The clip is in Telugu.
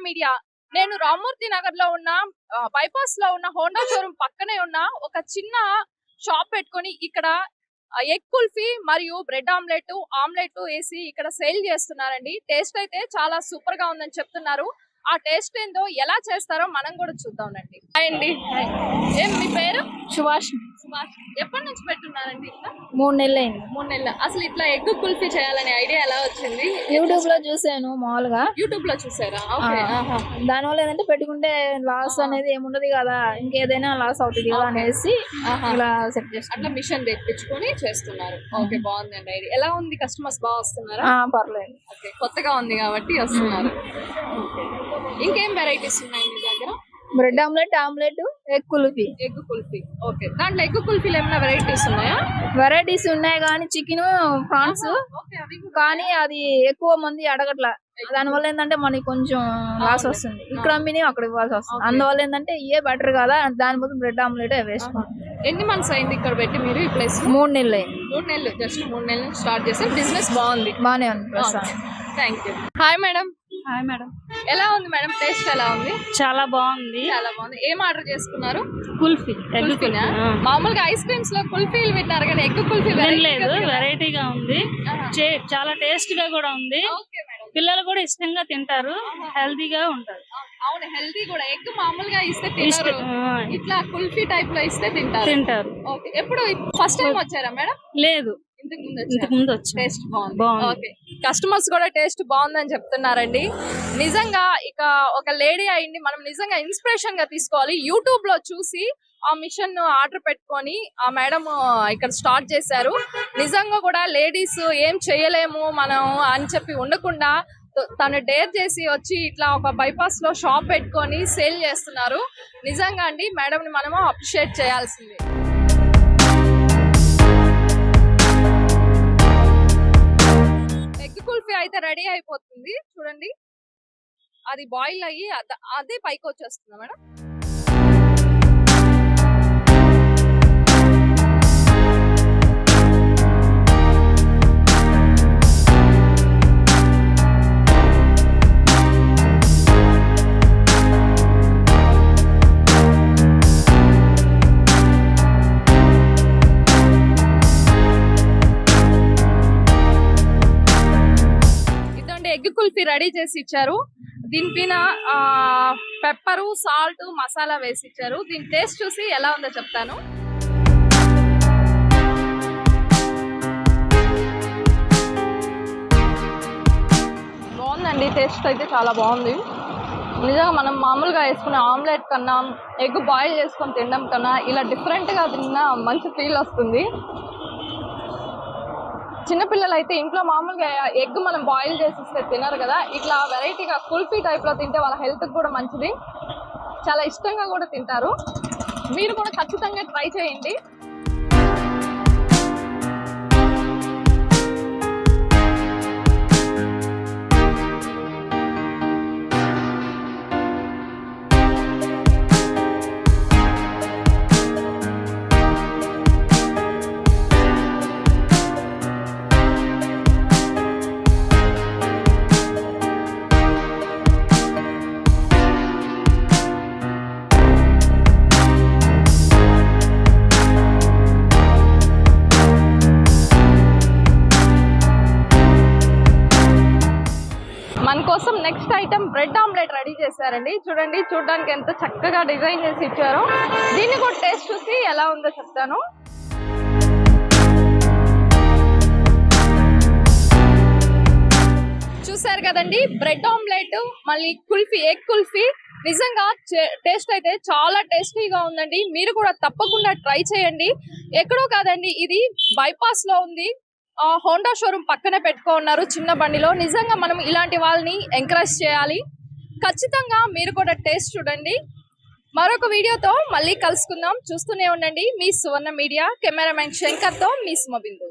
మీడియా. నేను రామ్మూర్తి నగర్ లో ఉన్న బైపాస్ లో ఉన్న హోండా షోరూమ్ పక్కనే ఉన్న ఒక చిన్న షాప్ పెట్టుకొని ఇక్కడ ఎగ్ కుల్ఫీ మరియు బ్రెడ్ ఆమ్లెట్ వేసి ఇక్కడ సేల్ చేస్తున్నారండి. టేస్ట్ అయితే చాలా సూపర్ గా ఉందని చెప్తున్నారు. ఆ టేస్ట్ ఏందో ఎలా చేస్తారో మనం కూడా చూద్దాంనండి. హాయ్ అండి. ఏం మీ పేరు? సుభాష్. ఎప్పటి నుంచి పెట్టున్నారండి? 3 నెలలు అయింది. 3 నెలలు. అసలు ఇట్లా ఎగ్ కుల్ఫీ చేయాలనే ఐడియా ఎలా వచ్చింది? యూట్యూబ్ లో చూసాను మామూలుగా. యూట్యూబ్ లో చూసారా? ఓకే. దాని వల్ల ఏంటంటే పెట్టుకుంటే లాస్ అనేది ఏముండదు కదా, ఇంకేదైనా లాస్ అవుతుంది కదా అనేసి ఇలా సెట్ చేస్తాను. అట్లా మిషన్ తెప్పించుకొని చేస్తున్నారు. ఓకే, బాగుందండి ఐడియా. ఎలా ఉంది? కస్టమర్స్ బాగా వస్తున్నారా? పర్లేదు. ఓకే, కొత్తగా ఉంది కాబట్టి వస్తున్నారు. ఇంకేం వెరైటీస్ ఉన్నాయి మీ దగ్గర? Bread omelette, egg kulfi. Okay, దాంట్లో ఎగ్ కుల్ఫీలో ఏమైనా వెరైటీస్ ఉన్నాయా? వెరైటీస్ ఉన్నాయి కానీ చికెన్, ప్రాన్స్, కానీ అది ఎక్కువ మంది అడగట్లా. దాని వల్ల ఏంటంటే మనకి కొంచెం లాస్ వస్తుంది. ఇక్కడ అమ్మిని అక్కడ ఇవ్వాల్సి వస్తుంది. అందువల్ల ఏంటంటే ఇవే బెటర్ కదా, దాని బదులు బ్రెడ్ ఆమ్లెట్ వేసుకోండి. ఎన్ని మంత్స్ అయింది ఇక్కడ పెట్టి మీరు ఈ ప్లేస్? 3 నెలలు అయింది. 3 నెలలు. జస్ట్ 3 నెలలు స్టార్ట్ చేస్తే బిజినెస్ బాగుంది. బానే ఉంది ప్రస్తుతం. Thank you. Hi madam. Hi madam. ఎలా ఉంది మేడం? టేస్ట్ ఎలా ఉంది? చాలా బాగుంది. చాలా బాగుంది. ఏం ఆర్డర్ చేసుకున్నారు? కుల్ఫీ. కుల్ఫీనా? మామూలుగా ఐస్ క్రీమ్స్ లో కుల్ఫీలు విన్నారు కానీ ఎగ్ కుల్ఫీ లేదు, వెరైటీగా ఉంది. చాలా టేస్ట్ గా కూడా ఉంది. పిల్లలు కూడా ఇష్టంగా తింటారు, హెల్దీగా ఉంటారు. అవును, హెల్దీ కూడా. ఎగ్ మామూలుగా ఇస్తే తినరు, ఇట్లా కుల్ఫీ టైప్ లో ఇస్తే తింటారు. ఓకే, ఎప్పుడు ఫస్ట్ టైం వచ్చారా మేడం? లేదు, ఇంతకు ముందు వచ్చి. టేస్ట్ బాగుంది. ఓకే, కస్టమర్స్ కూడా టేస్ట్ బాగుందని చెప్తున్నారండి. నిజంగా ఇక ఒక లేడీ అయింది, మనం నిజంగా ఇన్స్పిరేషన్ గా తీసుకోవాలి. యూట్యూబ్ లో చూసి ఆ మిషన్ ఆర్డర్ పెట్టుకొని ఆ మేడం ఇక్కడ స్టార్ట్ చేశారు. నిజంగా కూడా లేడీస్ ఏం చేయలేము మనం అని చెప్పి ఉండకుండా తను డేర్ చేసి వచ్చి ఇట్లా ఒక బైపాస్ లో షాప్ పెట్టుకొని సేల్ చేస్తున్నారు. నిజంగా అండి మేడం ని మనము అప్రిషియేట్ చేయాల్సింది. ఎగ్ కుల్ఫీ అయితే రెడీ అయిపోతుంది చూడండి. అది బాయిల్ అయ్యి అదే పైకి వచ్చేస్తుంది మేడం. ఎగ్ కుల్ఫీ రెడీ చేసి ఇచ్చారు. దీనిపైన పెప్పరు, సాల్ట్, మసాలా వేసి ఇచ్చారు. దీని టేస్ట్ చూసి ఎలా ఉందో చెప్తాను. బాగుందండి, టేస్ట్ అయితే చాలా బాగుంది. నిజంగా మనం మామూలుగా వేసుకునే ఆమ్లెట్ కన్నా, ఎగ్ బాయిల్ చేసుకొని తినడం కన్నా ఇలా డిఫరెంట్గా తిన్నా మంచి ఫీల్ వస్తుంది. చిన్నపిల్లలు అయితే ఇంట్లో మామూలుగా ఎగ్ మనం బాయిల్ చేసిస్తే తినరు కదా, ఇట్లా వెరైటీగా కుల్ఫీ టైప్లో తింటే వాళ్ళ హెల్త్కి కూడా మంచిది, చాలా ఇష్టంగా కూడా తింటారు. మీరు కూడా ఖచ్చితంగా ట్రై చేయండి. మన కోసం next item bread omelette ready చేశారండి. చూడండి, చూడడానికి ఎంత చక్కగా డిజైన్ చేసి ఇచ్చారో. దీన్ని కూడా టేస్ట్ చూసి ఎలా ఉందో చెప్తాను. చూసారు కదండి, బ్రెడ్ ఆమ్లెట్ మళ్ళీ కుల్ఫీ, ఎగ్ కుల్ఫీ. నిజంగా టేస్ట్ అయితే చాలా టేస్టీగా ఉందండి. మీరు కూడా తప్పకుండా ట్రై చేయండి. ఎక్కడో కాదండి, ఇది బైపాస్ లో ఉంది. హోండా షోరూమ్ పక్కనే పెట్టుకున్నారు చిన్న బండిలో. నిజంగా మనం ఇలాంటి వాళ్ళని ఎంకరేజ్ చేయాలి. ఖచ్చితంగా మీరు కూడా టేస్ట్ చూడండి. మరొక వీడియోతో మళ్ళీ కలుసుకుందాం. చూస్తూనే ఉండండి మీ సువర్ణ మీడియా. కెమెరామెన్ శంకర్తో మీ సుమబిందు.